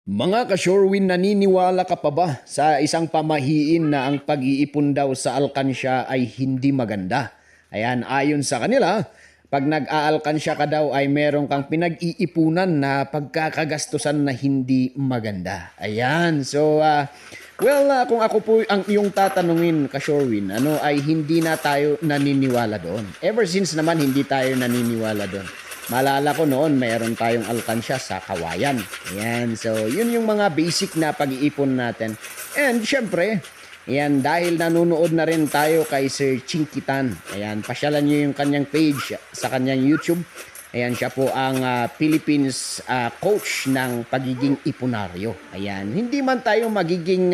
Mga ka-Shorewin, naniniwala ka pa ba sa isang pamahiin na ang pag-iipon daw sa alkansya ay hindi maganda? Ayan, ayon sa kanila, pag nag-aalkansya ka daw ay meron kang pinag-iipunan na pagkakagastusan na hindi maganda. Ayan, so kung ako po ang iyong tatanungin, ka-Shorewin, ano ay hindi na tayo naniniwala doon. Ever since naman hindi tayo naniniwala doon. Maalala ko noon, mayroon tayong alkansya sa Kawayan. Ayan, so yun yung mga basic na pag-iipon natin. And syempre, ayan, dahil nanonood na rin tayo kay Sir Chinkitan. Ayan, pasyalan nyo yung kanyang page sa kanyang YouTube. Ayan, siya po ang Philippines coach ng pagiging ipunaryo. Ayan, hindi man tayo magiging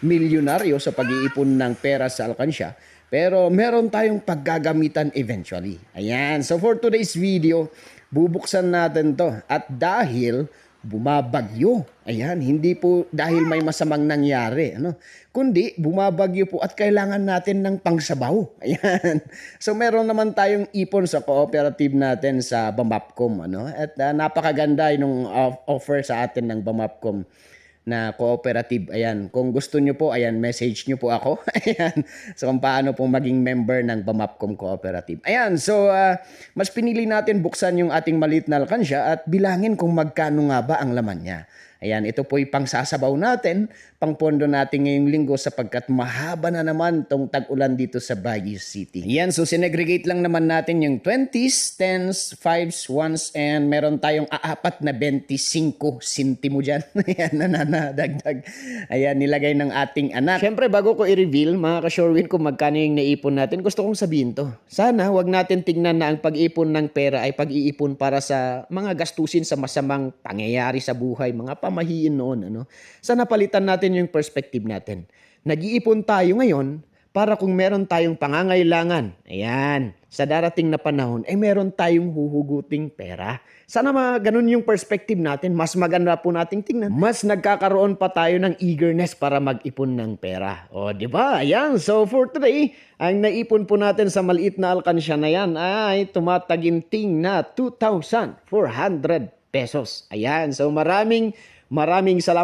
milyonaryo sa pag-iipon ng pera sa alkansya, pero meron tayong paggagamitan eventually. Ayan, so for today's video, bubuksan natin to. At dahil bumabagyo, ayan, hindi po dahil may masamang nangyari, ano, kundi bumabagyo po at kailangan natin ng pangsabaw. Ayan. So meron naman tayong ipon sa cooperative natin sa Bamapcom, ano? At napakaganda yung offer sa atin ng Bamapcom na cooperative. Ayan, kung gusto nyo po, ayan, message nyo po ako. Ayan, so kung paano po maging member ng Bamapcom Cooperative. Ayan, so mas pinili natin buksan yung ating maliit na alkansya at bilangin kung magkano nga ba ang laman niya. Ayan, ito po yung pangsasabaw natin, pangpondo natin ngayong linggo sapagkat mahaba na naman tong tag-ulan dito sa Baguio City. Ayan, so sinegregate lang naman natin yung 20s, 10s, 5s, 1s, and meron tayong aapat na 25 sintimo dyan. Ayan, nanadagdag. Ayan, nilagay ng ating anak. Siyempre, bago ko i-reveal, mga ka-Shorewin, kung magkano yung naipon natin, gusto kong sabihin to. Sana, wag natin tingnan na ang pag-ipon ng pera ay pag-iipon para sa mga gastusin sa masamang pangyayari sa buhay, mga pamahiin noon, ano? Sana palitan natin yung perspective natin. Nag-iipon tayo ngayon para kung meron tayong pangangailangan, ayan, sa darating na panahon, ay meron tayong huhuguting pera. Sana ganun yung perspective natin, mas maganda po nating tingnan. Mas nagkakaroon pa tayo ng eagerness para mag-ipon ng pera. O, di ba? Ayan, so for today, ang naipon po natin sa maliit na alkansya na yan ay tumataginting na 2,400 pesos. Ayan, so maraming salamat